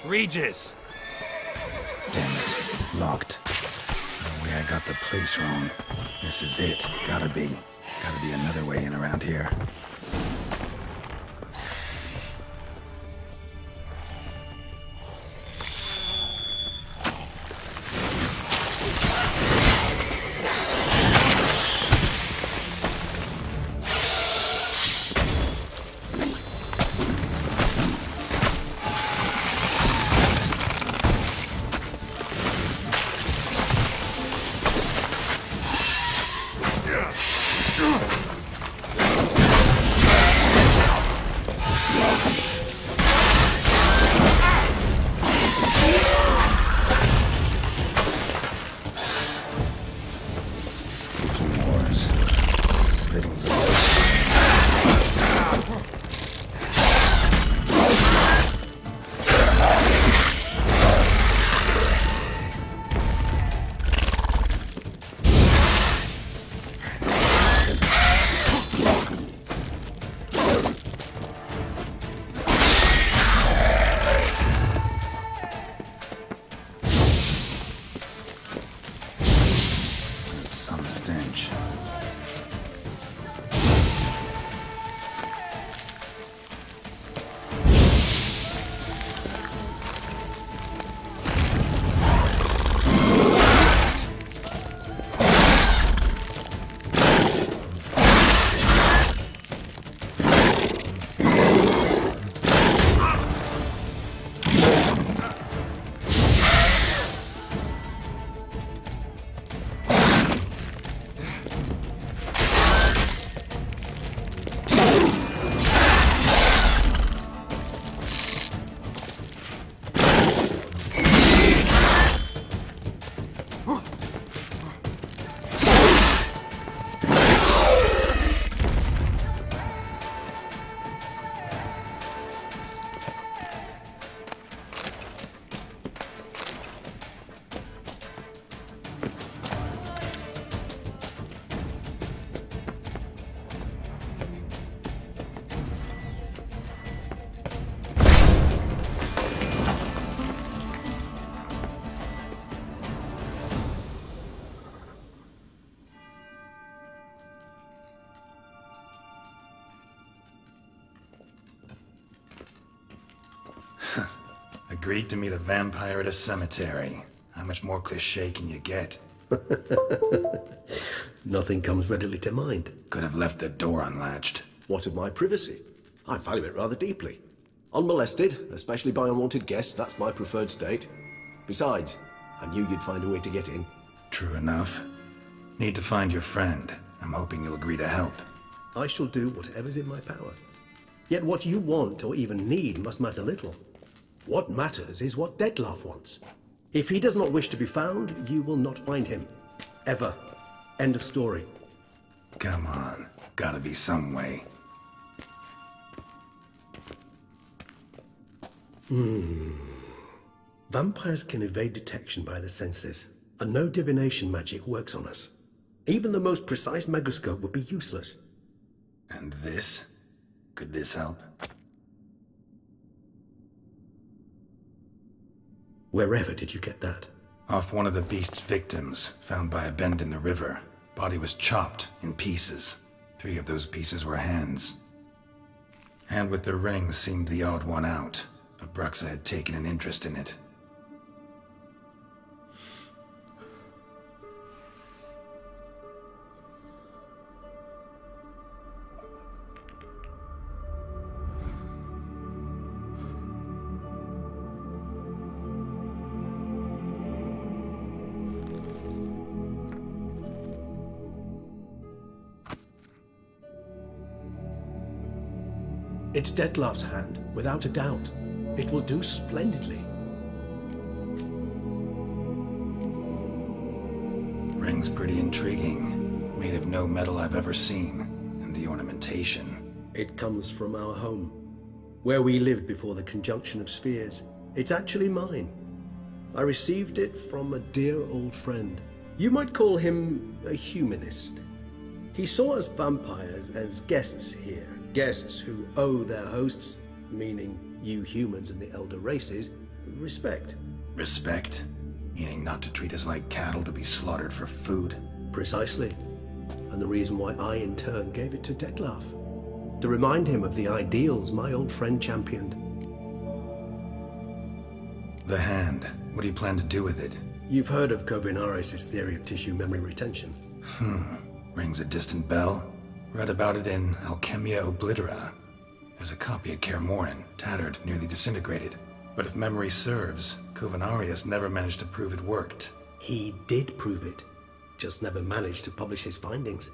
Regis! Damn it. Locked. No way I got the place wrong. This is it. Gotta be. Gotta be another way in around here. Agreed to meet a vampire at a cemetery. How much more cliché can you get? Nothing comes readily to mind. Could have left the door unlatched. What of my privacy? I value it rather deeply. Unmolested, especially by unwanted guests, that's my preferred state. Besides, I knew you'd find a way to get in. True enough. Need to find your friend. I'm hoping you'll agree to help. I shall do whatever's in my power. Yet what you want or even need must matter little. What matters is what Dettlaff wants. If he does not wish to be found, you will not find him. Ever. End of story. Come on. Gotta be some way. Vampires can evade detection by the senses, and no divination magic works on us. Even the most precise megascope would be useless. And this? Could this help? Wherever did you get that? Off one of the beast's victims, found by a bend in the river. Body was chopped in pieces. 3 of those pieces were hands. Hand with the ring seemed the odd one out. Abruxa had taken an interest in it. It's Dettlaff's hand, without a doubt. It will do splendidly. Ring's pretty intriguing. Made of no metal I've ever seen. And the ornamentation. It comes from our home, where we lived before the conjunction of spheres. It's actually mine. I received it from a dear old friend. You might call him a humanist. He saw us vampires as guests here, guests who owe their hosts, meaning you humans and the elder races, respect. Respect? Meaning not to treat us like cattle to be slaughtered for food? Precisely. And the reason why I, in turn, gave it to Detlef. To remind him of the ideals my old friend championed. The hand. What do you plan to do with it? You've heard of Kovinaris' theory of tissue memory retention. Rings a distant bell. Read about it in Alchemia Oblitera. There's a copy at Kaer Morhen, tattered, nearly disintegrated. But if memory serves, Kovinaris never managed to prove it worked. He did prove it, just never managed to publish his findings.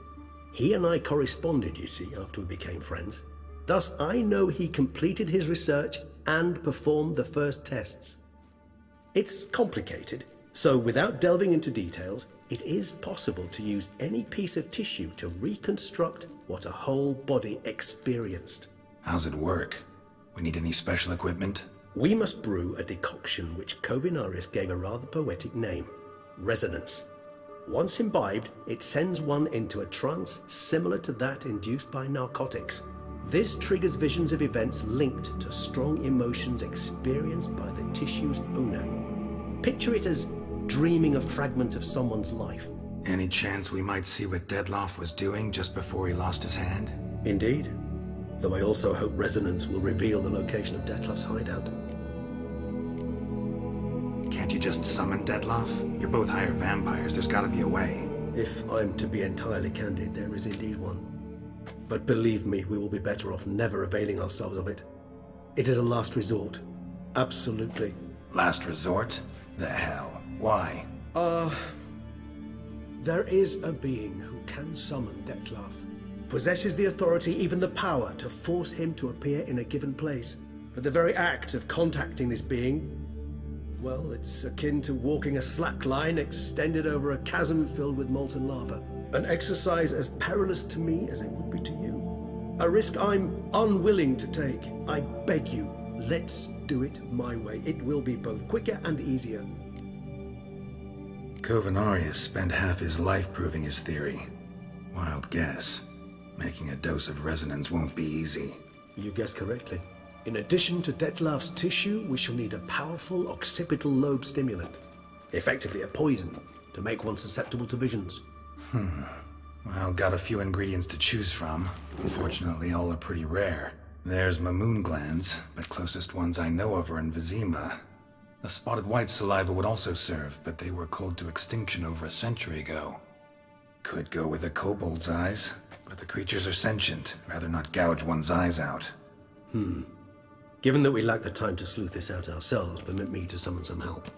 He and I corresponded, you see, after we became friends. Thus, I know he completed his research and performed the first tests. It's complicated, so without delving into details, it is possible to use any piece of tissue to reconstruct what a whole body experienced. How's it work? We need any special equipment? We must brew a decoction which Kovinaris gave a rather poetic name, resonance. Once imbibed, it sends one into a trance similar to that induced by narcotics. This triggers visions of events linked to strong emotions experienced by the tissue's owner. Picture it as dreaming a fragment of someone's life. Any chance we might see what Detlef was doing just before he lost his hand? Indeed. Though I also hope resonance will reveal the location of Detlef's hideout. Can't you just summon Detlef? You're both higher vampires, there's gotta be a way. If I'm to be entirely candid, there is indeed one. But believe me, we will be better off never availing ourselves of it. It is a last resort. Absolutely. Last resort? The hell? Why? There is a being who can summon Detlef. Possesses the authority, even the power, to force him to appear in a given place. But the very act of contacting this being, well, it's akin to walking a slack line extended over a chasm filled with molten lava. An exercise as perilous to me as it would be to you. A risk I'm unwilling to take. I beg you, let's do it my way. It will be both quicker and easier. Kovinaris spent half his life proving his theory. Wild guess. Making a dose of resonance won't be easy. You guessed correctly. In addition to Detlef's tissue, we shall need a powerful occipital lobe stimulant. Effectively a poison, to make one susceptible to visions. Well, got a few ingredients to choose from. Unfortunately, all are pretty rare. There's Mamoon glands, but closest ones I know of are in Vizima. A spotted white saliva would also serve, but they were cold to extinction over a century ago. Could go with a kobold's eyes, but the creatures are sentient. Rather not gouge one's eyes out. Given that we lack the time to sleuth this out ourselves, permit me to summon some help.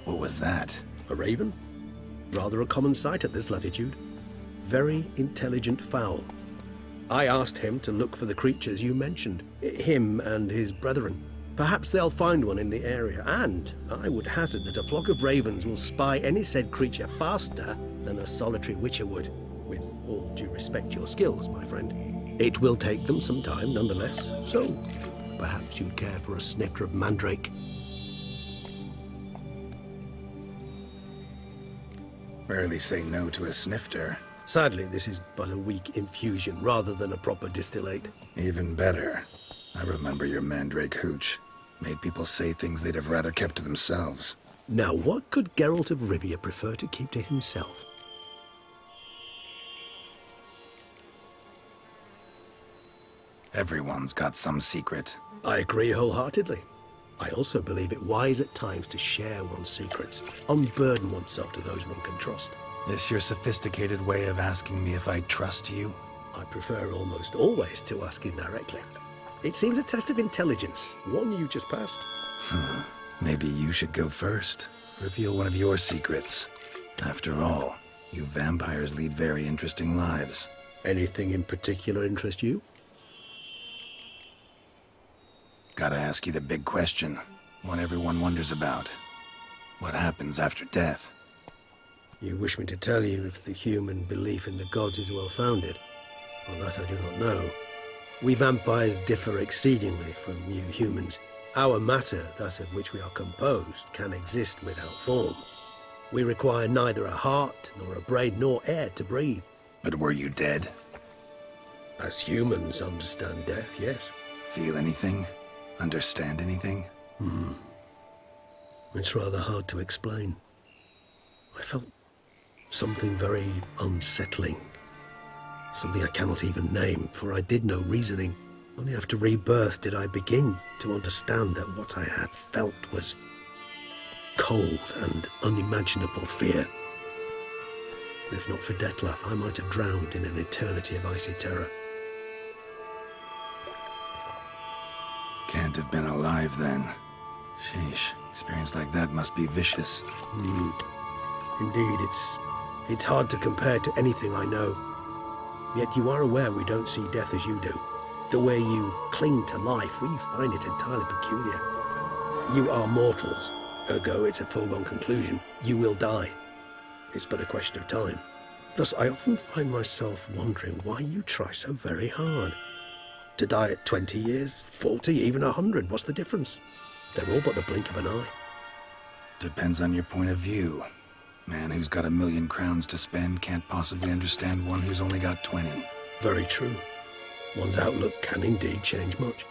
What was that? A raven? Rather a common sight at this latitude. Very intelligent fowl. I asked him to look for the creatures you mentioned. Him and his brethren. Perhaps they'll find one in the area, and I would hazard that a flock of ravens will spy any said creature faster than a solitary witcher would. With all due respect to your skills, my friend. It will take them some time, nonetheless, so perhaps you'd care for a snifter of mandrake. Rarely say no to a snifter. Sadly, this is but a weak infusion rather than a proper distillate. Even better. I remember your mandrake hooch. Made people say things they'd have rather kept to themselves. Now, what could Geralt of Rivia prefer to keep to himself? Everyone's got some secret. I agree wholeheartedly. I also believe it wise at times to share one's secrets, unburden oneself to those one can trust. This your sophisticated way of asking me if I trust you? I prefer almost always to ask indirectly. It seems a test of intelligence, one you just passed. Maybe you should go first. Reveal one of your secrets. After all, you vampires lead very interesting lives. Anything in particular interest you? Gotta ask you the big question. One everyone wonders about. What happens after death? You wish me to tell you if the human belief in the gods is well founded? Well, that I do not know. We vampires differ exceedingly from you humans. Our matter, that of which we are composed, can exist without form. We require neither a heart, nor a brain, nor air to breathe. But were you dead? As humans understand death, yes. Feel anything? Understand anything? It's rather hard to explain. I felt something very unsettling. Something I cannot even name, for I did no reasoning. Only after rebirth did I begin to understand that what I had felt was cold and unimaginable fear. If not for Detlef, I might have drowned in an eternity of icy terror. Can't have been alive then. Sheesh, experience like that must be vicious. Indeed, it's hard to compare to anything I know. Yet you are aware we don't see death as you do. The way you cling to life, we find it entirely peculiar. You are mortals, ergo it's a foregone conclusion. You will die. It's but a question of time. Thus, I often find myself wondering why you try so very hard. To die at 20 years, 40, even 100, what's the difference? They're all but the blink of an eye. Depends on your point of view. Man who's got 1,000,000 crowns to spend can't possibly understand one who's only got 20. Very true. One's outlook can indeed change much.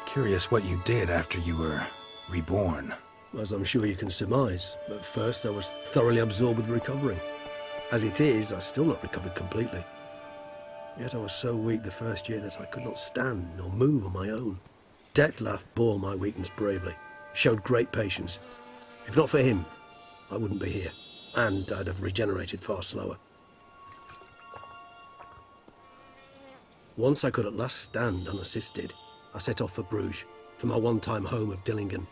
Curious what you did after you were reborn. As I'm sure you can surmise, at first I was thoroughly absorbed with recovering. As it is, I've still not recovered completely. Yet I was so weak the first year that I could not stand nor move on my own. Detlef bore my weakness bravely, showed great patience. If not for him, I wouldn't be here, and I'd have regenerated far slower. Once I could at last stand unassisted, I set off for Bruges, for my one-time home of Dillingen.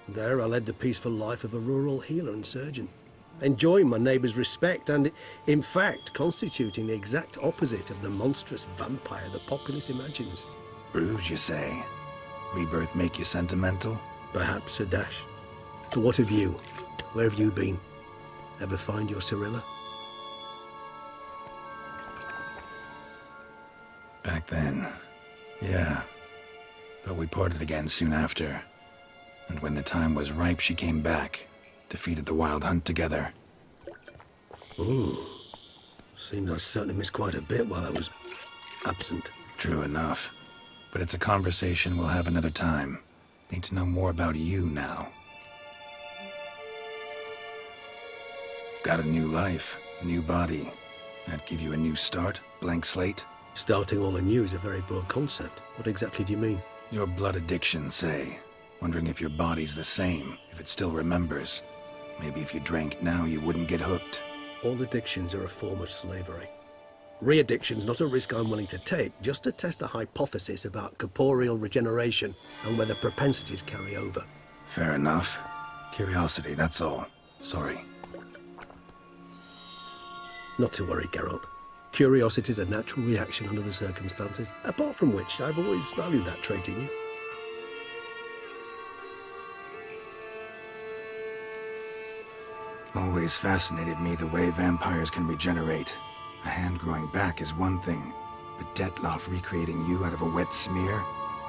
There I led the peaceful life of a rural healer and surgeon, enjoying my neighbours' respect and, in fact, constituting the exact opposite of the monstrous vampire the populace imagines. Bruges, you say? Rebirth make you sentimental? Perhaps a dash. But what of you? Where have you been? Ever find your Cyrilla? Back then, yeah. But we parted again soon after. And when the time was ripe, she came back. Defeated the Wild Hunt together. Seems I certainly missed quite a bit while I was absent. True enough. But it's a conversation we'll have another time. Need to know more about you now. Got a new life, a new body. That give you a new start? Blank slate? Starting all anew is a very broad concept. What exactly do you mean? Your blood addiction, say. Wondering if your body's the same, if it still remembers. Maybe if you drank now, you wouldn't get hooked. All addictions are a form of slavery. Re-addiction's not a risk I'm willing to take, just to test a hypothesis about corporeal regeneration and whether propensities carry over. Fair enough. Curiosity, that's all. Sorry. Not to worry, Geralt. Curiosity's a natural reaction under the circumstances, apart from which I've always valued that trait in you. Always fascinated me the way vampires can regenerate. A hand growing back is one thing, but Detlef recreating you out of a wet smear?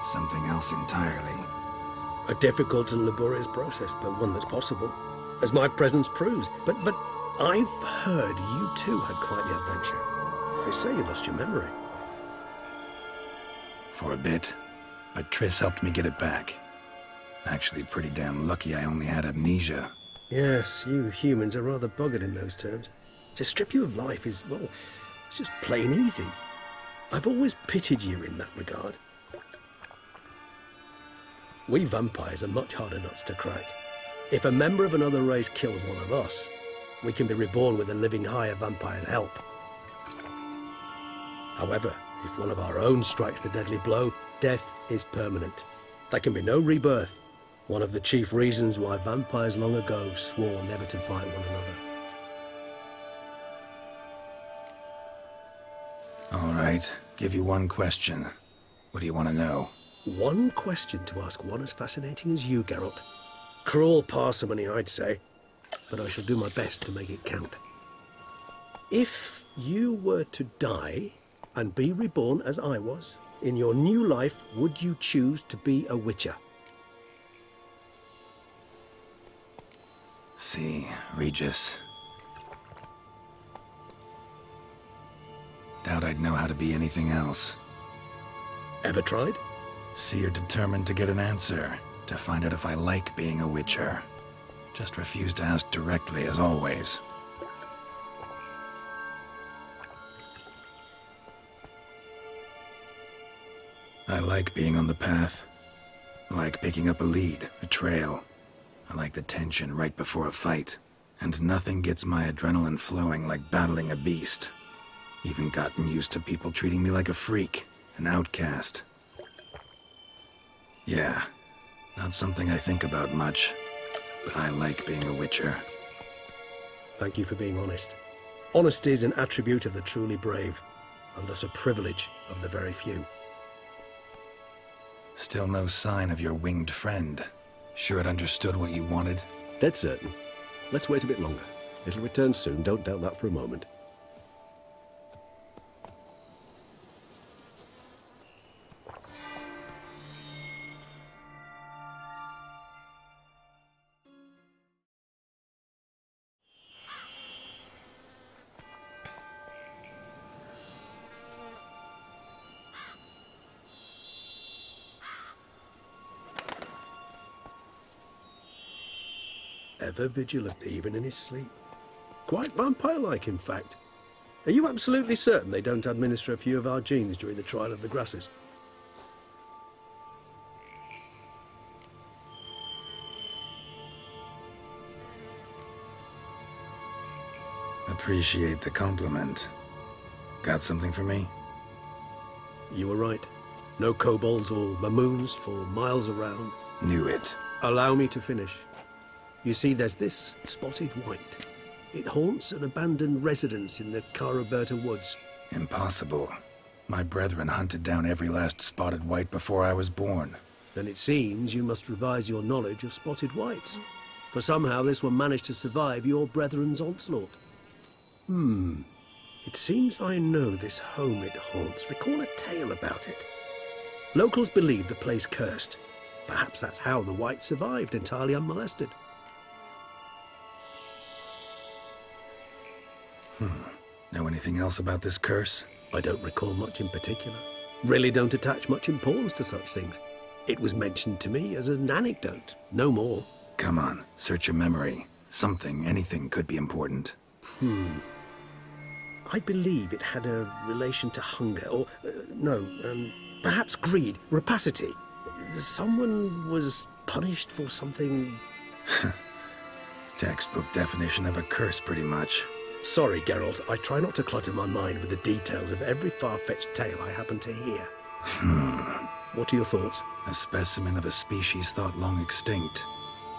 Something else entirely. A difficult and laborious process, but one that's possible, as my presence proves. But I've heard you too had quite the adventure. They say you lost your memory. For a bit, but Triss helped me get it back. Actually, pretty damn lucky I only had amnesia. Yes, you humans are rather buggered in those terms. To strip you of life is, well, it's just plain easy. I've always pitied you in that regard. We vampires are much harder nuts to crack. If a member of another race kills one of us, we can be reborn with a living higher vampire's help. However, if one of our own strikes the deadly blow, death is permanent. There can be no rebirth. One of the chief reasons why vampires long ago swore never to fight one another. All right, give you one question. What do you want to know? One question to ask one as fascinating as you, Geralt. Cruel parsimony, I'd say, but I shall do my best to make it count. If you were to die and be reborn as I was, in your new life, would you choose to be a witcher? See, Regis. Doubt I'd know how to be anything else. Ever tried? See, you're determined to get an answer, to find out if I like being a witcher. Just refuse to ask directly, as always. I like being on the path. I like picking up a lead, a trail. I like the tension right before a fight. And nothing gets my adrenaline flowing like battling a beast. Even gotten used to people treating me like a freak, an outcast. Yeah, not something I think about much, but I like being a witcher. Thank you for being honest. Honesty is an attribute of the truly brave, and thus a privilege of the very few. Still no sign of your winged friend. Sure it understood what you wanted? Dead certain. Let's wait a bit longer. It'll return soon, don't doubt that for a moment. Ever vigilant, even in his sleep. Quite vampire-like, in fact. Are you absolutely certain they don't administer a few of our genes during the trial of the grasses? Appreciate the compliment. Got something for me? You were right. No kobolds or mamoons for miles around. Knew it. Allow me to finish. You see, there's this spotted wight. It haunts an abandoned residence in the Caraberta woods. Impossible. My brethren hunted down every last spotted wight before I was born. Then it seems you must revise your knowledge of spotted wights. For somehow this one managed to survive your brethren's onslaught. It seems I know this home it haunts. Recall a tale about it. Locals believe the place cursed. Perhaps that's how the wight survived entirely unmolested. Know anything else about this curse? I don't recall much in particular. Really don't attach much importance to such things. It was mentioned to me as an anecdote, no more. Come on, search your memory. Something, anything could be important. I believe it had a relation to hunger, or, perhaps greed, rapacity. Someone was punished for something... Textbook definition of a curse, pretty much. Sorry, Geralt, I try not to clutter my mind with the details of every far-fetched tale I happen to hear. What are your thoughts? A specimen of a species thought long extinct,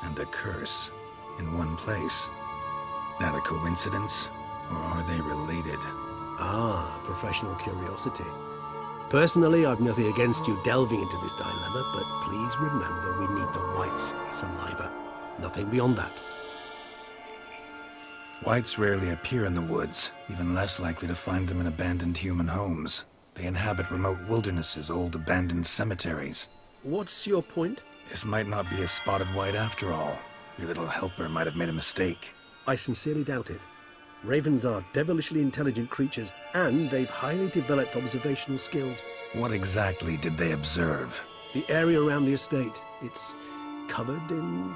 and a curse, in one place. That a coincidence, or are they related? Ah, professional curiosity. Personally, I've nothing against you delving into this dilemma, but please remember we need the wight's saliva. Nothing beyond that. Wights rarely appear in the woods, even less likely to find them in abandoned human homes. They inhabit remote wildernesses, old abandoned cemeteries. What's your point? This might not be a spotted wight after all. Your little helper might have made a mistake. I sincerely doubt it. Ravens are devilishly intelligent creatures, and they've highly developed observational skills. What exactly did they observe? The area around the estate, it's covered in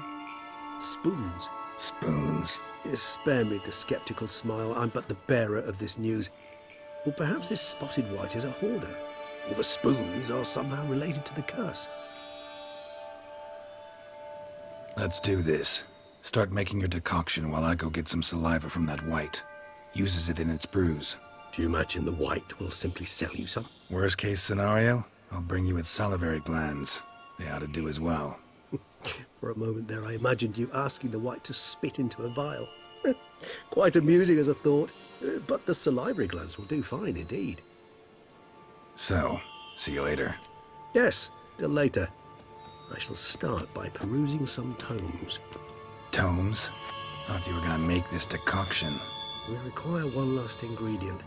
spoons. Spoons? Spare me the skeptical smile. I'm but the bearer of this news. Or perhaps this spotted wight is a hoarder. Or the spoons are somehow related to the curse. Let's do this. Start making your decoction while I go get some saliva from that Wight. Uses it in its brews. Do you imagine the Wight will simply sell you some? Worst case scenario, I'll bring you its salivary glands. They ought to do as well. For a moment there, I imagined you asking the Wight to spit into a vial. Quite amusing as a thought, but the salivary glands will do fine indeed. So, see you later. Yes, till later. I shall start by perusing some tomes. Tomes? Thought you were gonna make this decoction. We require one last ingredient.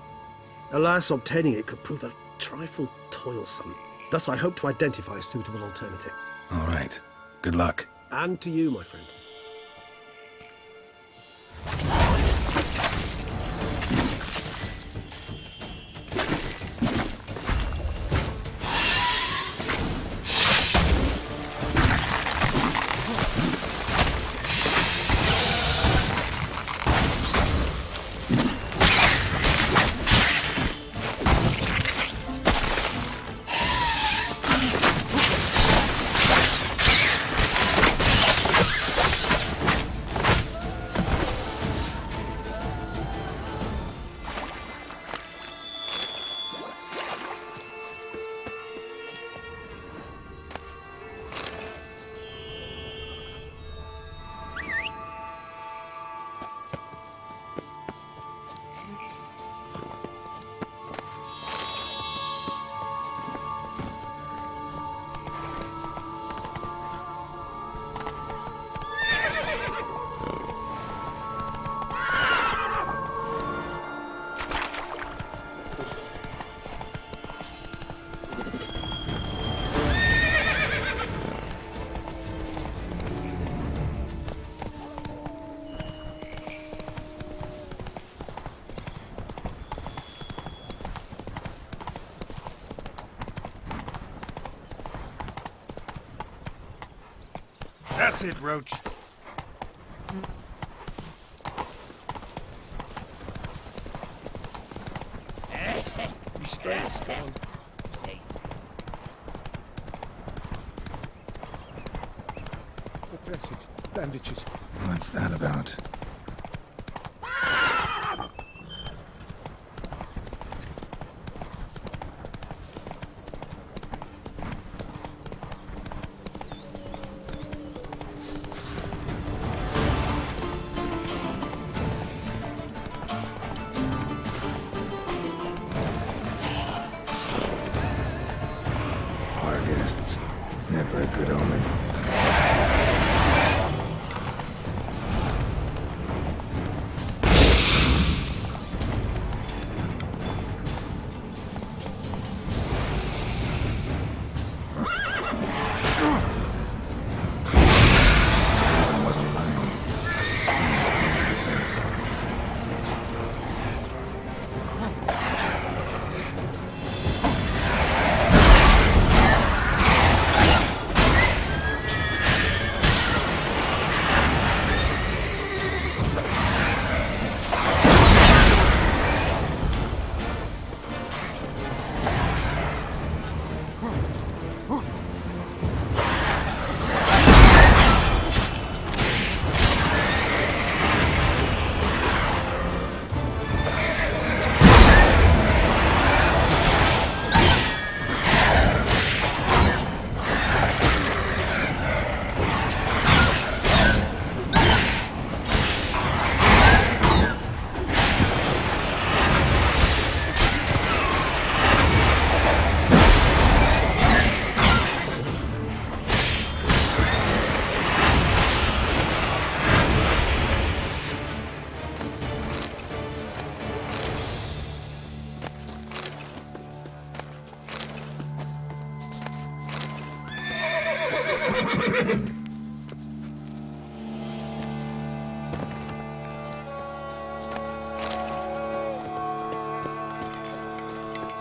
Alas, obtaining it could prove a trifle toilsome. Thus, I hope to identify a suitable alternative. All right. Good luck. And to you, my friend. That's it, Roach. You stay strong. A dressing, bandages. What's that about? Guests. Never a good omen.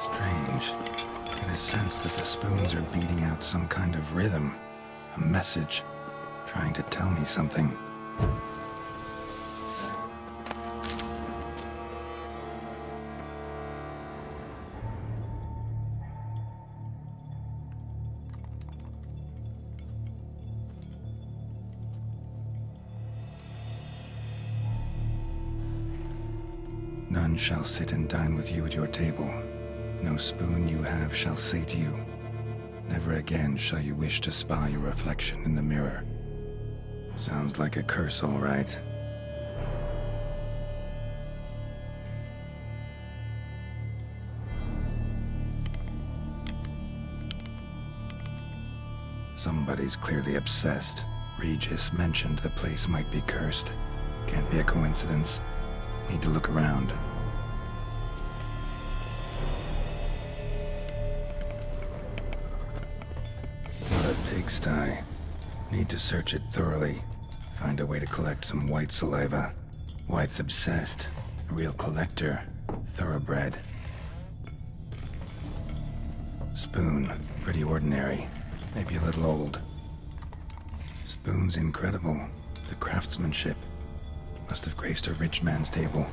Strange. Get a sense that the spoons are beating out some kind of rhythm. A message. Trying to tell me something. None shall sit and dine with you at your table. No spoon you have shall sate you. Never again shall you wish to spy your reflection in the mirror. Sounds like a curse, all right. Somebody's clearly obsessed. Regis mentioned the place might be cursed. Can't be a coincidence. Need to look around. What a pigsty. Need to search it thoroughly. Find a way to collect some Wight saliva. Wight's obsessed. A real collector. Thoroughbred. Spoon. Pretty ordinary. Maybe a little old. Spoon's incredible. The craftsmanship. Must have graced a rich man's table.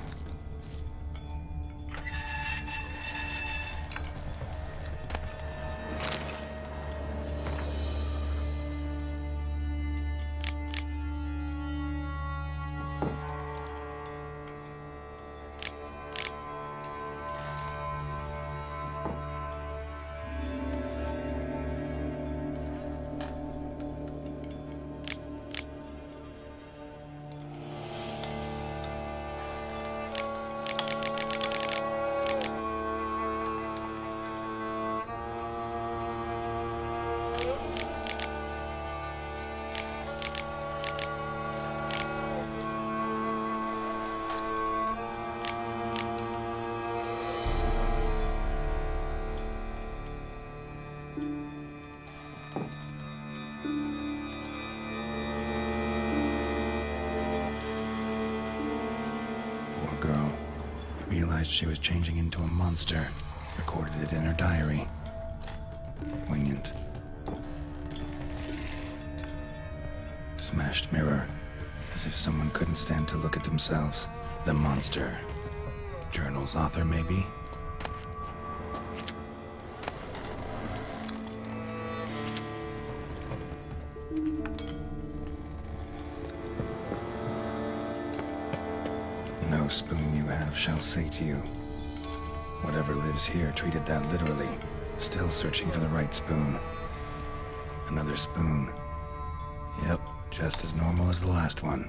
Girl realized she was changing into a monster, recorded it in her diary. Poignant. Smashed mirror, as if someone couldn't stand to look at themselves. The monster. Journal's author, maybe? No spoon you have shall sate you. Whatever lives here treated that literally. Still searching for the right spoon. Another spoon. Yep, just as normal as the last one.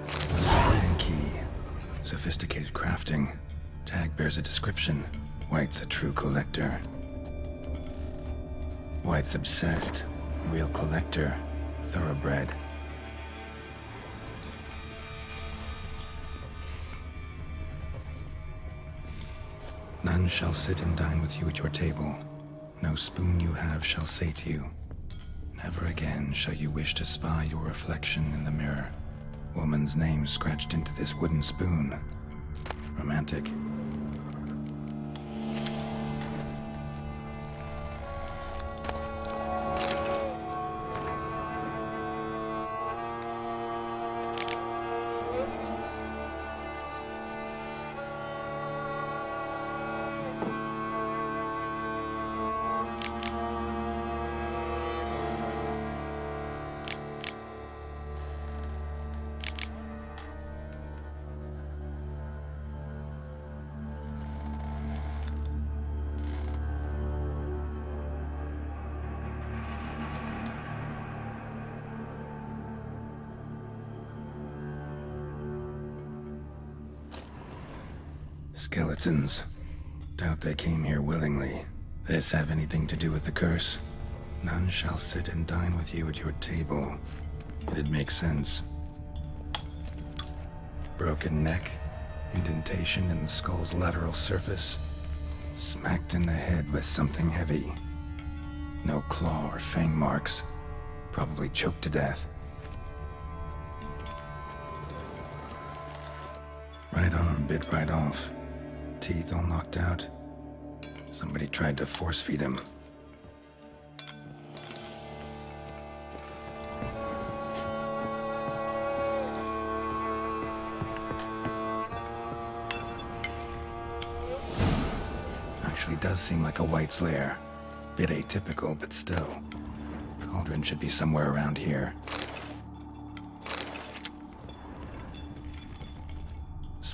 A spoon key. Sophisticated crafting. Tag bears a description. Wight's a true collector. Wight's obsessed. Real collector. Thoroughbred. None shall sit and dine with you at your table. No spoon you have shall sate you. Never again shall you wish to spy your reflection in the mirror. Woman's name scratched into this wooden spoon. Romantic. Skeletons. Doubt they came here willingly. This have anything to do with the curse? None shall sit and dine with you at your table. It'd make sense. Broken neck, indentation in the skull's lateral surface, smacked in the head with something heavy. No claw or fang marks. Probably choked to death. Right arm bit right off. Teeth all knocked out. Somebody tried to force feed him. Actually does seem like a Wight's lair. Bit atypical, but still. Cauldron should be somewhere around here.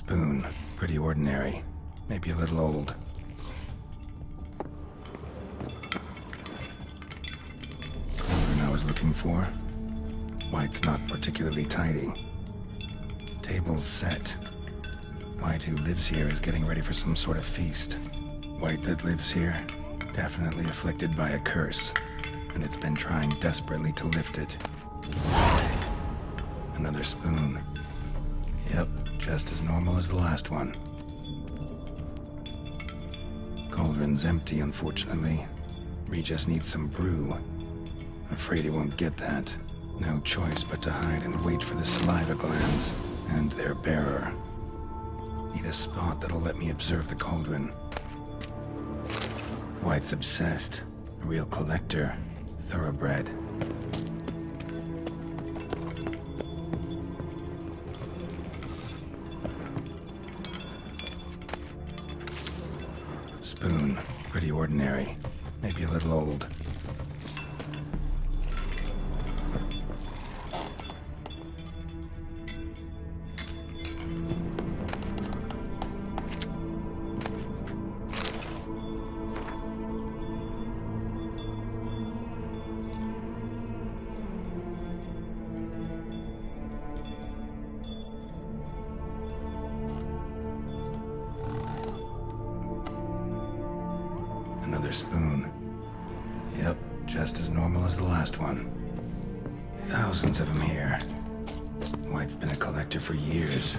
spoon. Pretty ordinary. Maybe a little old. Cauldron I was looking for. Wight's not particularly tidy. Table's set. Wight, who lives here, is getting ready for some sort of feast. Wight that lives here, definitely afflicted by a curse, and it's been trying desperately to lift it. Another spoon. Yep, just as normal as the last one. Cauldron's empty, unfortunately. We just need some brew. Afraid he won't get that. No choice but to hide and wait for the saliva glands and their bearer. Need a spot that'll let me observe the cauldron. Wight's obsessed. A real collector. Thoroughbred. Spoon. Pretty ordinary. Maybe a little old. Another spoon. Yep, just as normal as the last one. Thousands of them here. Wight's been a collector for years.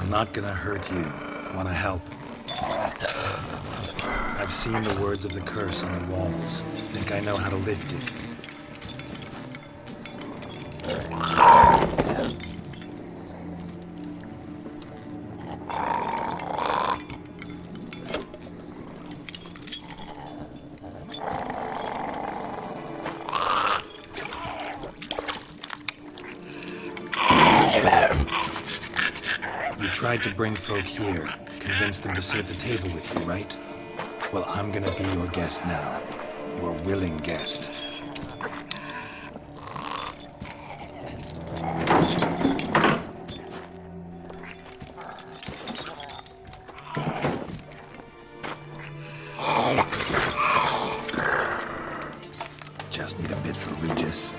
Not gonna hurt you. Wanna help? I've seen the words of the curse on the walls. Think I know how to lift it. You tried to bring folk here, convince them to sit at the table with you, right? Well, I'm gonna be your guest now. Your willing guest. Just need a bit for Regis.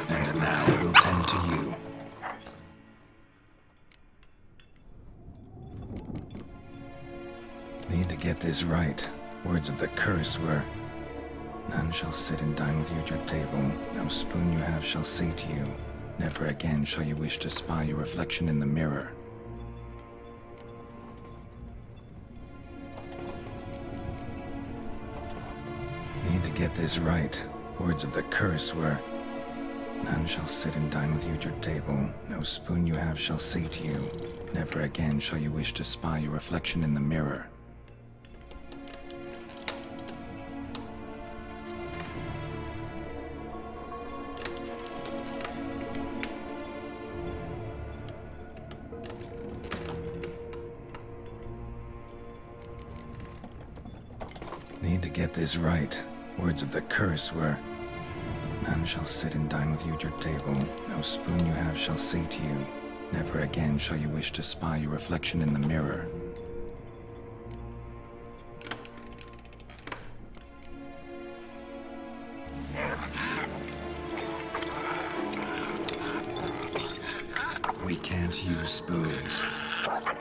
And now we'll tend to you. Need to get this right. Words of the curse were, "None shall sit and dine with you at your table. No spoon you have shall say to you, never again shall you wish to spy your reflection in the mirror." Need to get this right. Words of the curse were, "None shall sit and dine with you at your table. No spoon you have shall sate you. Never again shall you wish to spy your reflection in the mirror." Need to get this right. Words of the curse were, "None shall sit and dine with you at your table. No spoon you have shall sate you. Never again shall you wish to spy your reflection in the mirror." We can't use spoons.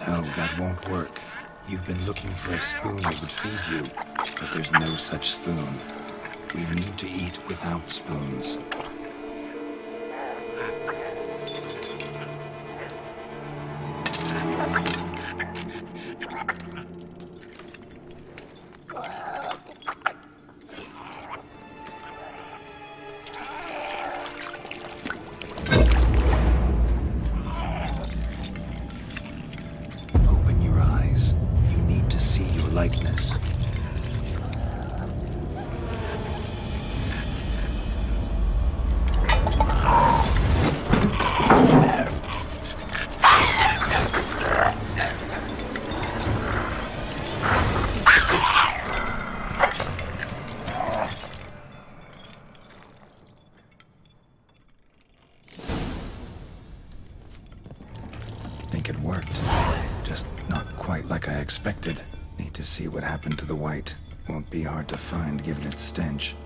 No, that won't work. You've been looking for a spoon that would feed you, but there's no such spoon. We need to eat without spoons. Open your eyes. You need to see your likeness. Think it worked. Just not quite like I expected. Need to see what happened to the Wight. Won't be hard to find given its stench.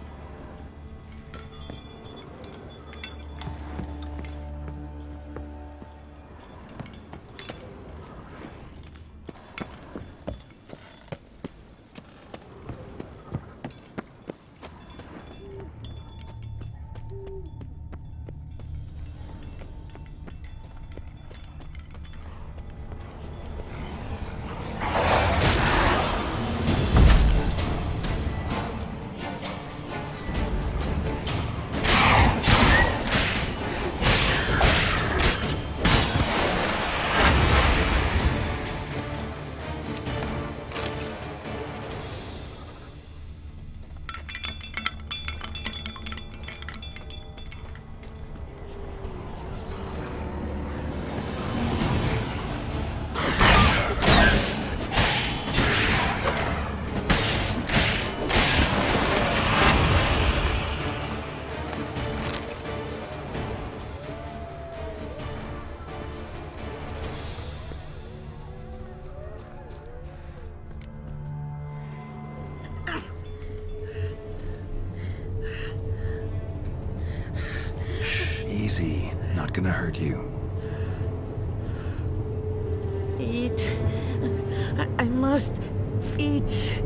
Easy. Not gonna hurt you. Eat. I must eat.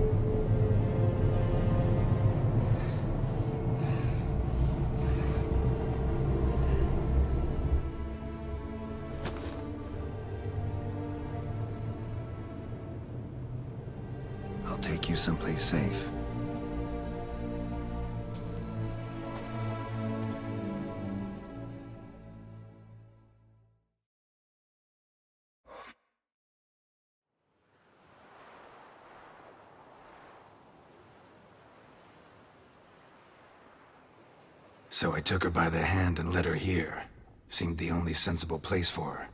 I'll take you someplace safe. So I took her by the hand and led her here. Seemed the only sensible place for her.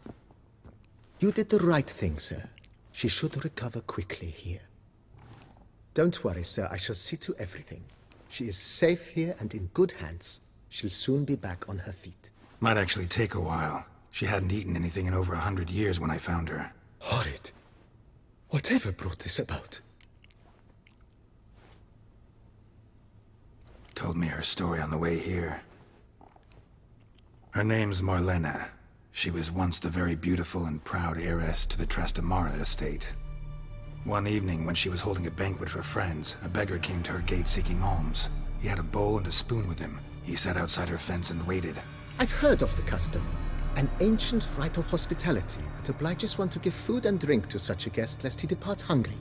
You did the right thing, sir. She should recover quickly here. Don't worry, sir. I shall see to everything. She is safe here and in good hands. She'll soon be back on her feet. Might actually take a while. She hadn't eaten anything in over 100 years when I found her. Horrid. Whatever brought this about? Told me her story on the way here. Her name's Marlena. She was once the very beautiful and proud heiress to the Trastamara estate. One evening, when she was holding a banquet for friends, a beggar came to her gate seeking alms. He had a bowl and a spoon with him. He sat outside her fence and waited. I've heard of the custom. An ancient rite of hospitality that obliges one to give food and drink to such a guest lest he depart hungry.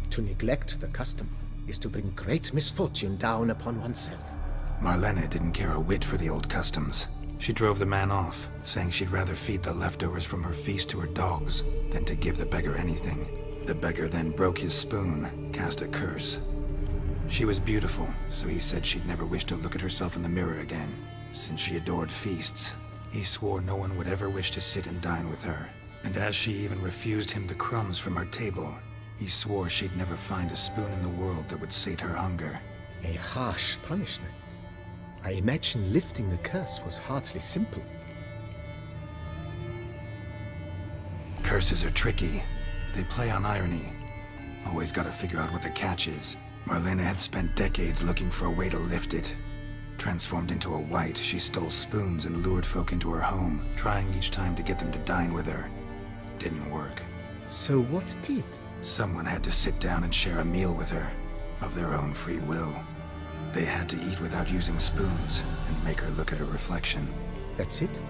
To neglect the custom is to bring great misfortune down upon oneself. Marlena didn't care a whit for the old customs. She drove the man off, saying she'd rather feed the leftovers from her feast to her dogs than to give the beggar anything. The beggar then broke his spoon, cast a curse. She was beautiful, so he said she'd never wish to look at herself in the mirror again. Since she adored feasts, he swore no one would ever wish to sit and dine with her. And as she even refused him the crumbs from her table, he swore she'd never find a spoon in the world that would sate her hunger. A harsh punishment. I imagine lifting the curse was hardly simple. Curses are tricky. They play on irony. Always gotta figure out what the catch is. Marlena had spent decades looking for a way to lift it. Transformed into a wight, she stole spoons and lured folk into her home, trying each time to get them to dine with her. Didn't work. So what did? Someone had to sit down and share a meal with her, of their own free will. They had to eat without using spoons, and make her look at her reflection. That's it?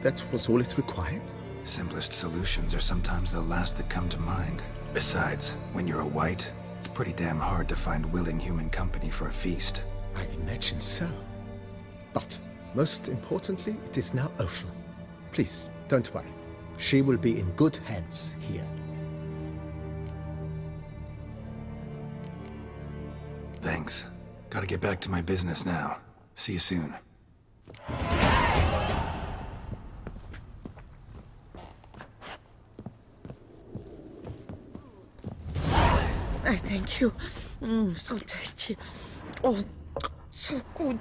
That was all it required? Simplest solutions are sometimes the last that come to mind. Besides, when you're a wight, it's pretty damn hard to find willing human company for a feast. I imagine so. But, most importantly, it is now over. Please, don't worry. She will be in good hands here. Thanks. Gotta get back to my business now. See you soon. I thank you. So tasty. Oh, so good.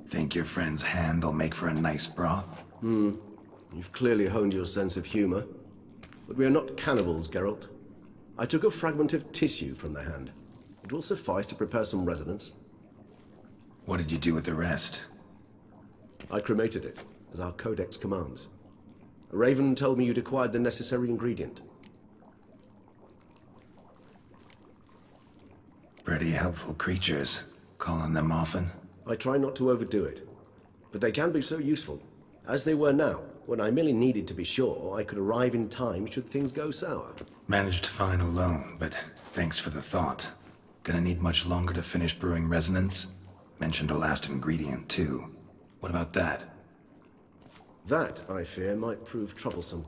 Think your friend's hand'll make for a nice broth? You've clearly honed your sense of humor. But we are not cannibals, Geralt. I took a fragment of tissue from the hand. It will suffice to prepare some resonance. What did you do with the rest? I cremated it, as our codex commands. Raven told me you'd acquired the necessary ingredient. Pretty helpful creatures. Calling them often? I try not to overdo it, but they can be so useful, as they were now, when I merely needed to be sure I could arrive in time should things go sour. Managed fine alone, but thanks for the thought. Gonna need much longer to finish brewing resonance? Mentioned a last ingredient, too. What about that? That, I fear, might prove troublesome.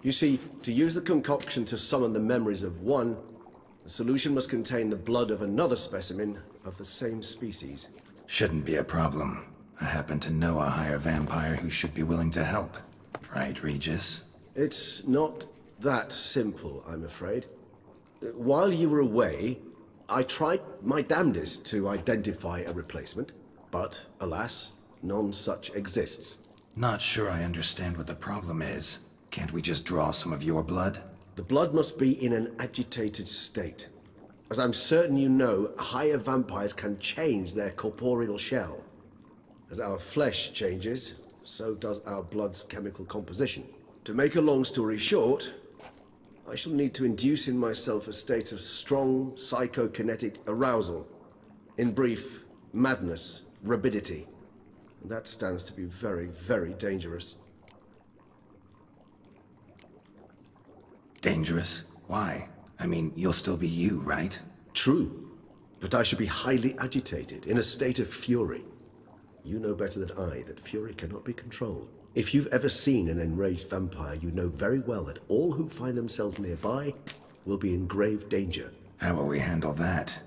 You see, to use the concoction to summon the memories of one, the solution must contain the blood of another specimen of the same species. Shouldn't be a problem. I happen to know a higher vampire who should be willing to help. Right, Regis? It's not that simple, I'm afraid. While you were away, I tried my damnedest to identify a replacement, but alas, none such exists. Not sure I understand what the problem is. Can't we just draw some of your blood? The blood must be in an agitated state. As I'm certain you know, higher vampires can change their corporeal shell. As our flesh changes, so does our blood's chemical composition. To make a long story short, I shall need to induce in myself a state of strong psychokinetic arousal. In brief, madness, rabidity. And that stands to be very, very dangerous. Dangerous? Why? I mean, you'll still be you, right? True, but I should be highly agitated, in a state of fury. You know better than I that fury cannot be controlled. If you've ever seen an enraged vampire, you know very well that all who find themselves nearby will be in grave danger. How will we handle that?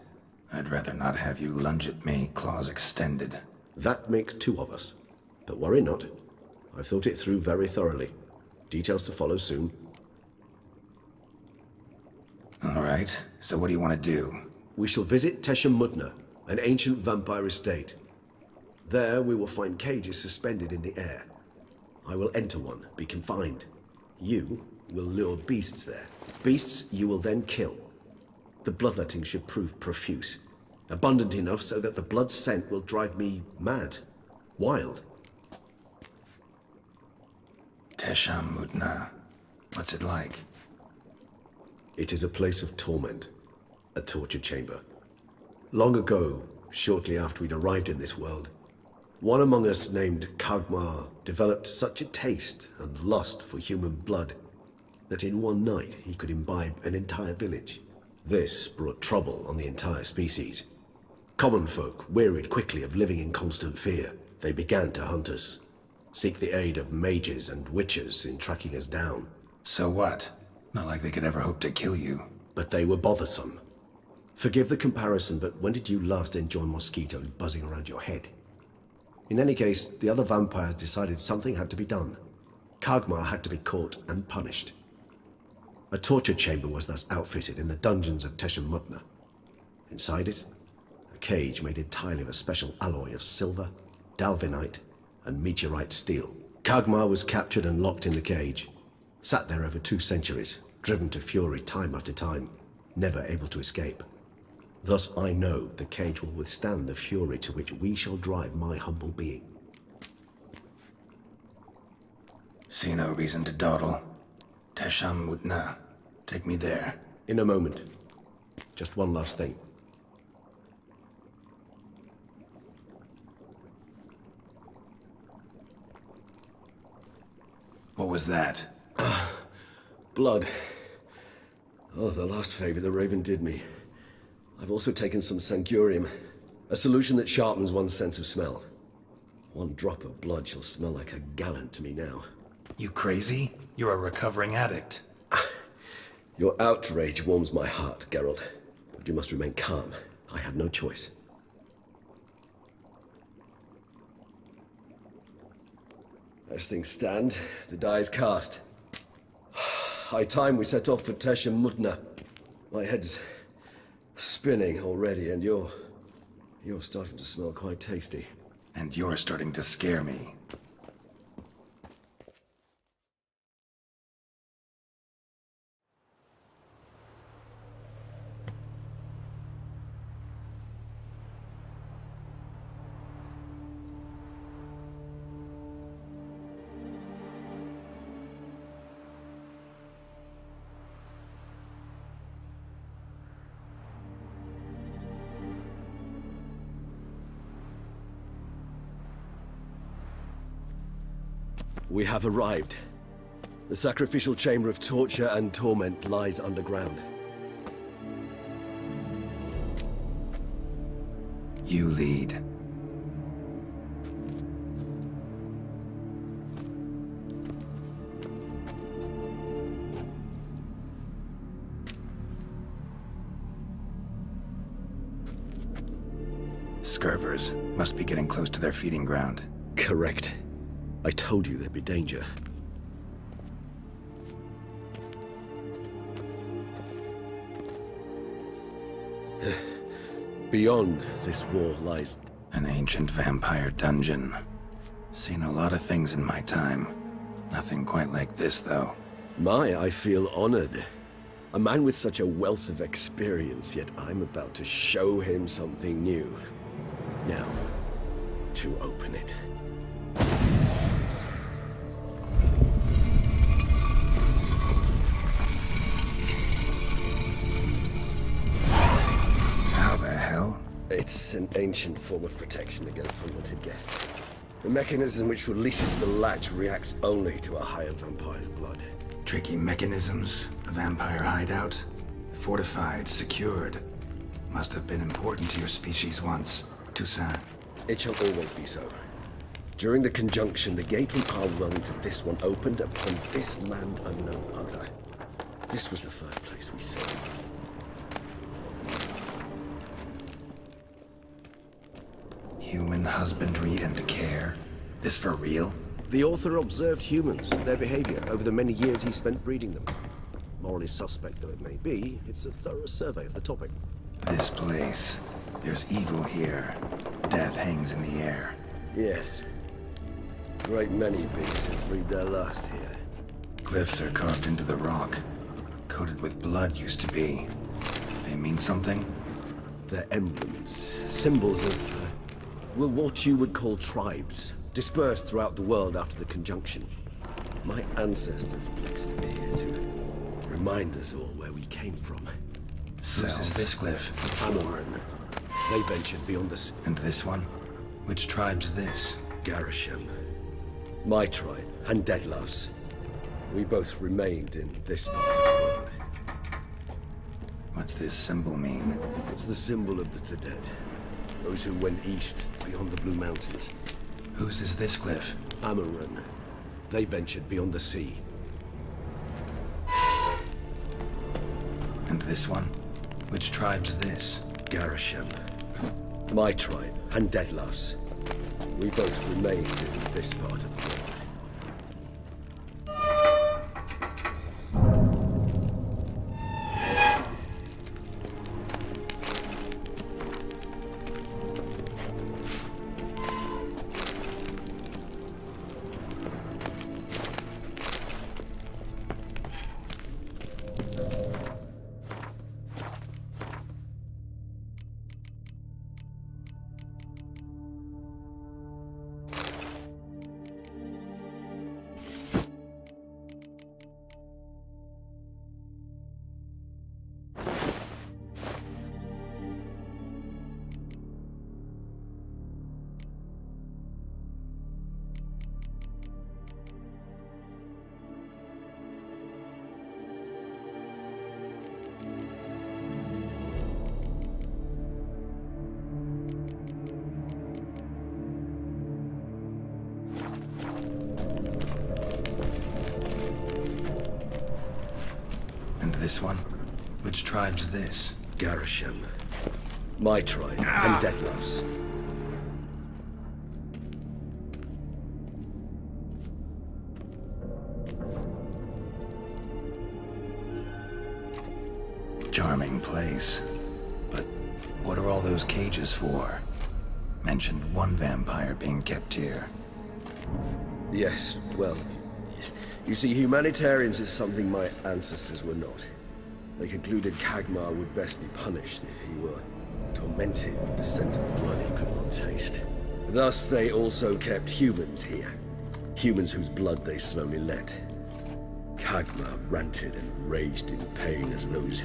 I'd rather not have you lunge at me, claws extended. That makes two of us. But worry not. I've thought it through very thoroughly. Details to follow soon. All right, so what do you want to do? We shall visit Teshem Mudna, an ancient vampire estate. There we will find cages suspended in the air. I will enter one, be confined. You will lure beasts there. Beasts you will then kill. The bloodletting should prove profuse. Abundant enough so that the blood scent will drive me mad. Wild. Teshem Mudna. What's it like? It is a place of torment. A torture chamber. Long ago, shortly after we'd arrived in this world, one among us named Kagmar developed such a taste and lust for human blood that in one night he could imbibe an entire village. This brought trouble on the entire species. Common folk wearied quickly of living in constant fear. They began to hunt us, seek the aid of mages and witches in tracking us down. So what? Not like they could ever hope to kill you. But they were bothersome. Forgive the comparison, but when did you last enjoy mosquitoes buzzing around your head? In any case, the other vampires decided something had to be done. Kagmar had to be caught and punished. A torture chamber was thus outfitted in the dungeons of Teshem Mudna. Inside it, a cage made entirely of a special alloy of silver, dalvinite, and meteorite steel. Kagmar was captured and locked in the cage. Sat there over 2 centuries, driven to fury time after time, never able to escape. Thus I know the cage will withstand the fury to which we shall drive my humble being. See no reason to dawdle. Teshem Mudna. Take me there. In a moment. Just one last thing. What was that? Blood. Oh, the last favor the Raven did me. I've also taken some Sangurium, a solution that sharpens one's sense of smell. One drop of blood shall smell like a gallon to me now. You crazy? You're a recovering addict. Your outrage warms my heart, Geralt. But you must remain calm. I had no choice. As things stand, the die is cast. High time we set off for Teshem Mudna. My head's spinning already, and you're starting to smell quite tasty. And you're starting to scare me. We have arrived. The sacrificial chamber of torture and torment lies underground. You lead. Scurvers must be getting close to their feeding ground. Correct. I told you there'd be danger. Beyond this wall lies... An ancient vampire dungeon. Seen a lot of things in my time. Nothing quite like this, though. I feel honored. A man with such a wealth of experience, yet I'm about to show him something new. Now, to open it. How the hell? It's an ancient form of protection against unwanted guests. The mechanism which releases the latch reacts only to a higher vampire's blood. Tricky mechanisms, a vampire hideout, fortified, secured. Must have been important to your species once, Toussaint. It shall always be so. During the conjunction, the gate from our realm to this one opened upon this land and no other. This was the first place we saw. Human husbandry and care? This for real? The author observed humans, their behavior, over the many years he spent breeding them. Morally suspect though it may be, it's a thorough survey of the topic. This place. There's evil here. Death hangs in the air. Yes. Great many beings have breathed their last here. Glyphs are carved into the rock. Coated with blood used to be. They mean something? They're emblems, symbols of, well, what you would call tribes, dispersed throughout the world after the conjunction. My ancestors placed them here to remind us all where we came from. Whose is this glyph? Amaran. They ventured beyond the sea. And this one? Which tribe's this? Garisham. My tribe, and Deadlove's. We both remained in this part of the world. What's this symbol mean? It's the symbol of the Dead. Those who went east, beyond the Blue Mountains. Whose is this glyph? Amaran. They ventured beyond the sea. And this one? Which tribe's this? Garisham. My tribe, and Deadlove's. We both remained in this part of the world. This one? Which tribe's this? Garisham. My tribe, and Deadlove's. Charming place. But what are all those cages for? Mentioned one vampire being kept here. Yes, well, you see, humanitarians is something my ancestors were not. They concluded Kagmar would best be punished if he were tormented with the scent of blood he could not taste. Thus, they also kept humans here. Humans whose blood they slowly let. Kagmar ranted and raged in pain as those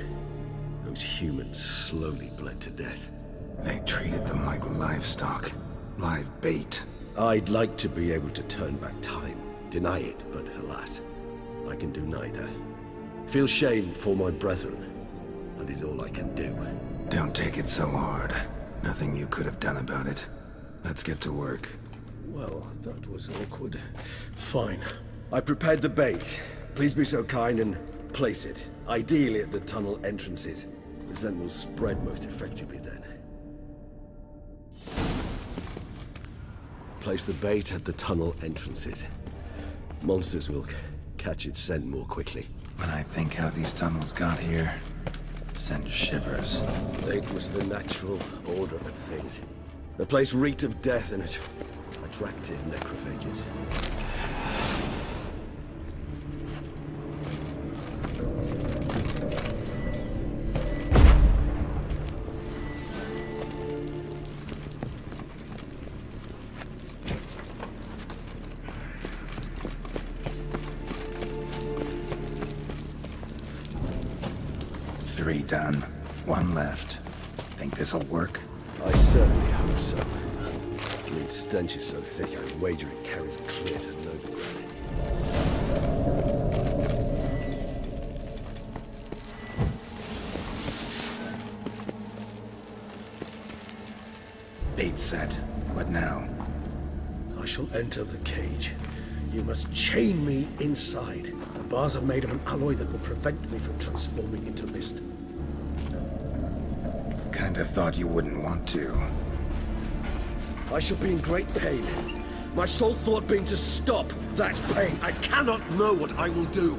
humans slowly bled to death. They treated them like livestock. Live bait. I'd like to be able to turn back time. Deny it, but alas, I can do neither. Feel shame for my brethren. That is all I can do. Don't take it so hard. Nothing you could have done about it. Let's get to work. Well, that was awkward. Fine. I prepared the bait. Please be so kind and place it. Ideally at the tunnel entrances. The scent will spread most effectively then. Place the bait at the tunnel entrances. Monsters will catch its scent more quickly. When I think how these tunnels got here, send shivers. It was the natural order of things. The place reeked of death and it attracted necrophages. Three done. One left. Think this'll work? I certainly hope so. The meat stench is so thick, I'd wager it carries clear to Novigrad. Bait set. What now? I shall enter the cage. You must chain me inside. The bars are made of an alloy that will prevent me from transforming into mist. Kinda thought you wouldn't want to. I shall be in great pain. My sole thought being to stop that pain. I cannot know what I will do.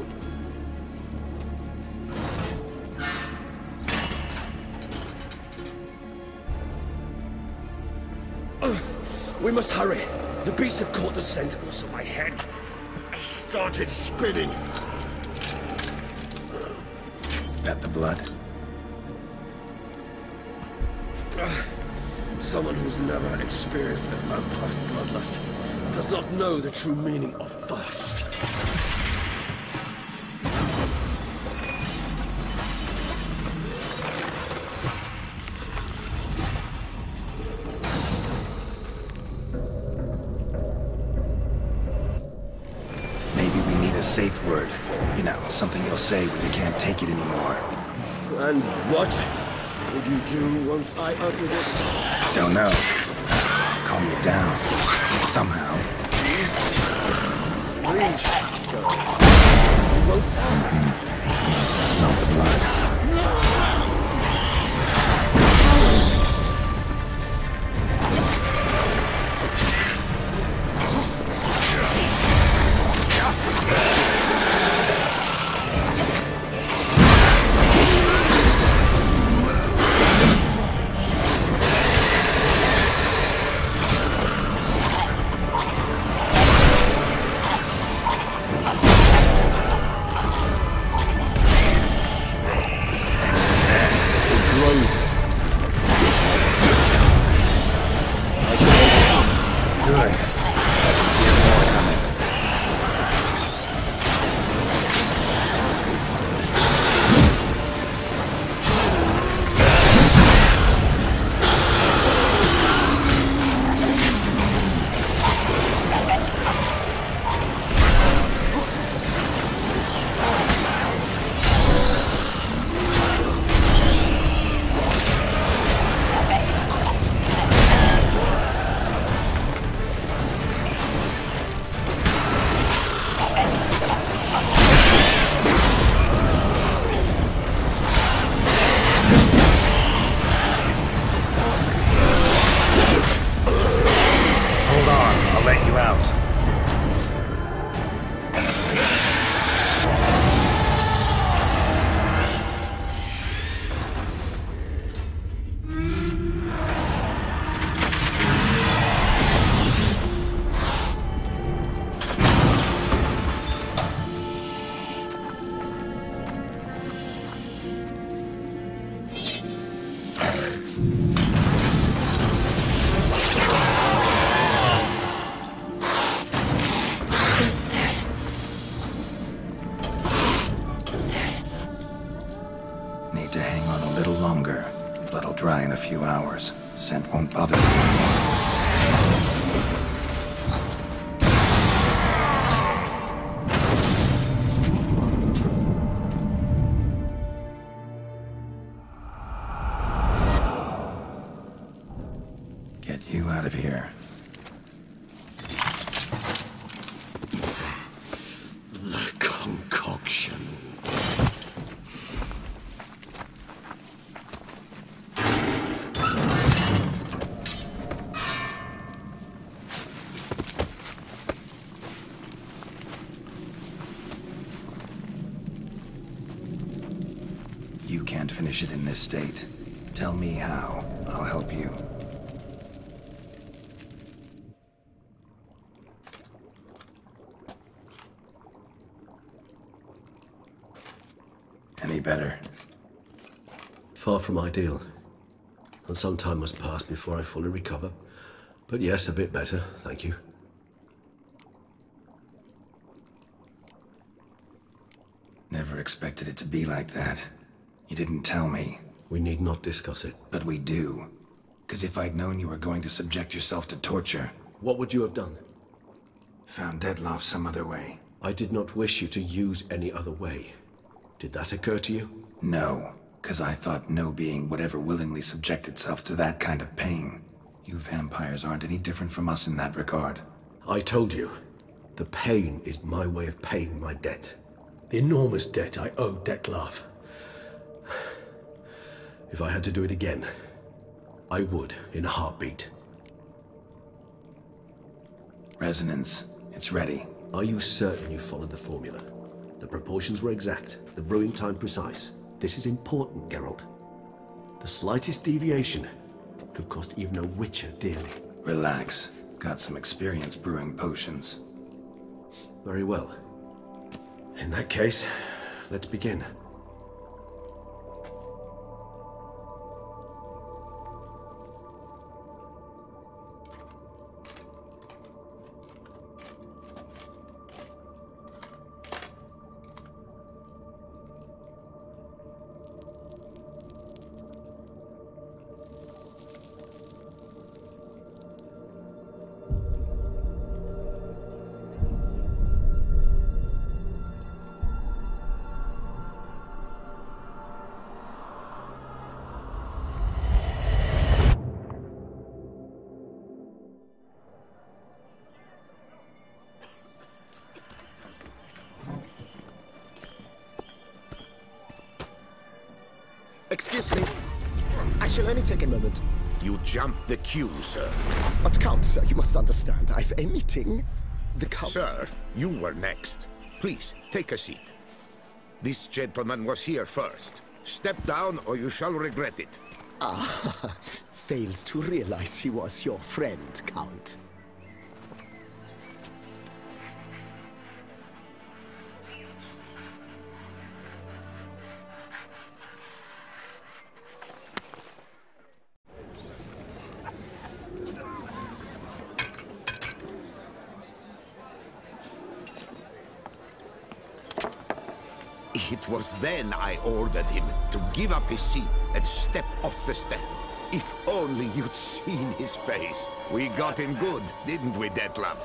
We must hurry. The beasts have caught the scent, and also my head started spinning. That the blood? Someone who's never experienced a vampire's bloodlust does not know the true meaning of thirst. Maybe we need a safe word. You know, something you'll say when you can't take it anymore. And what would you do once I uttered it? Don't know. Calm you down. Somehow. Please, go. You won't. Smell the blood. Need to hang on a little longer. Blood'll dry in a few hours. Scent won't bother me anymore. Get you out of here. The concoction. You can't finish it in this state. Tell me how. I'll help you. Any better? Far from ideal. And some time must pass before I fully recover. But yes, a bit better, thank you. Never expected it to be like that. You didn't tell me. We need not discuss it. But we do. Because if I'd known you were going to subject yourself to torture... What would you have done? Found Dettlaff some other way. I did not wish you to use any other way. Did that occur to you? No, because I thought no being would ever willingly subject itself to that kind of pain. You vampires aren't any different from us in that regard. I told you, the pain is my way of paying my debt. The enormous debt I owe Dettlaff. If I had to do it again, I would in a heartbeat. Resonance. It's ready. Are you certain you followed the formula? The proportions were exact, the brewing time precise. This is important, Geralt. The slightest deviation could cost even a witcher dearly. Relax. Got some experience brewing potions. Very well. In that case, let's begin. Excuse me. I shall only take a moment. You jumped the queue, sir. But Count, sir, you must understand. I've a meeting. The Count... Sir, you were next. Please, take a seat. This gentleman was here first. Step down or you shall regret it. Ah, fails to realize he was your friend, Count. It was then I ordered him to give up his seat and step off the stand. If only you'd seen his face. We got him good, didn't we, Dettlaff?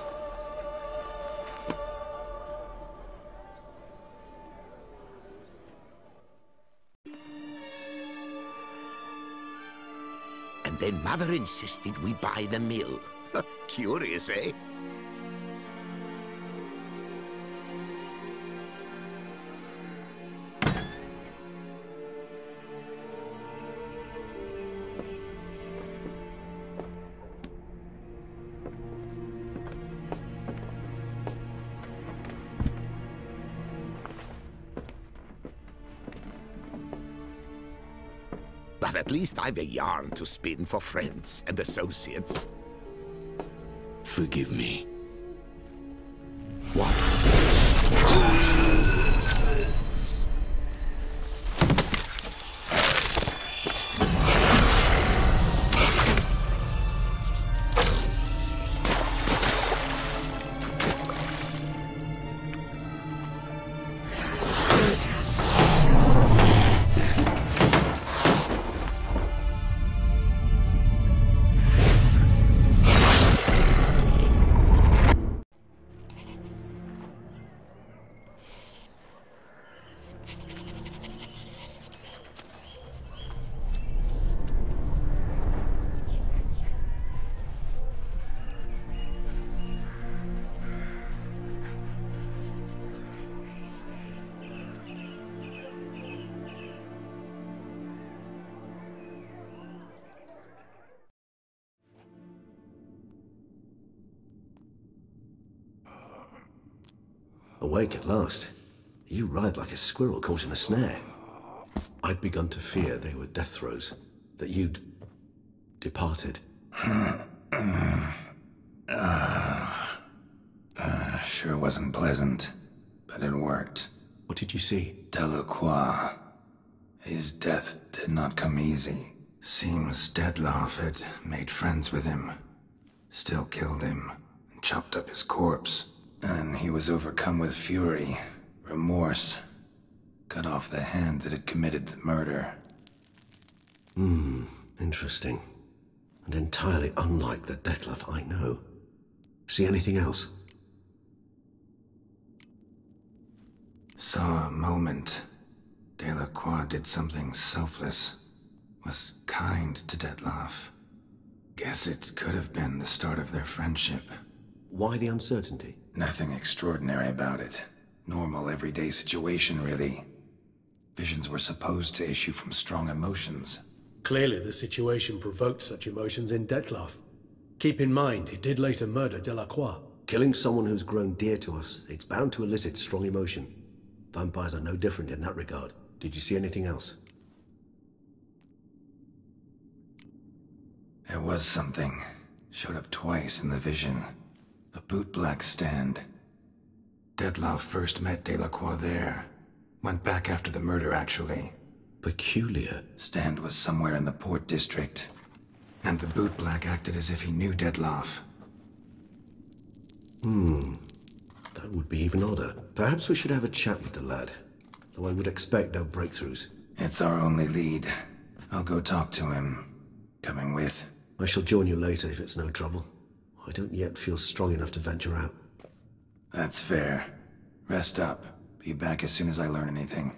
And then Mother insisted we buy the mill. Curious, eh? But at least I've a yarn to spin for friends and associates. Forgive me. What? Awake at last. You writhed like a squirrel caught in a snare. I'd begun to fear they were death throes, that you'd departed. Sure wasn't pleasant, but it worked. What did you see? Delacroix. His death did not come easy. Seems Dettlaff had made friends with him. Still killed him, and chopped up his corpse. And he was overcome with fury, remorse. Cut off the hand that had committed the murder. Interesting. and entirely unlike the Detlef I know. See anything else? Saw a moment. Delacroix did something selfless. Was kind to Detlef. Guess it could have been the start of their friendship. Why the uncertainty? Nothing extraordinary about it. Normal, everyday situation, really. Visions were supposed to issue from strong emotions. Clearly the situation provoked such emotions in Detlef. Keep in mind, he did later murder Delacroix. Killing someone who's grown dear to us, it's bound to elicit strong emotion. Vampires are no different in that regard. Did you see anything else? There was something. Showed up twice in the vision. A bootblack stand. Detlef first met Delacroix there. Went back after the murder, actually. Peculiar. Stand was somewhere in the Port District. And the bootblack acted as if he knew Detlef. That would be even odder. Perhaps we should have a chat with the lad. Though I would expect no breakthroughs. It's our only lead. I'll go talk to him. Coming with? I shall join you later if it's no trouble. I don't yet feel strong enough to venture out. That's fair. Rest up. Be back as soon as I learn anything.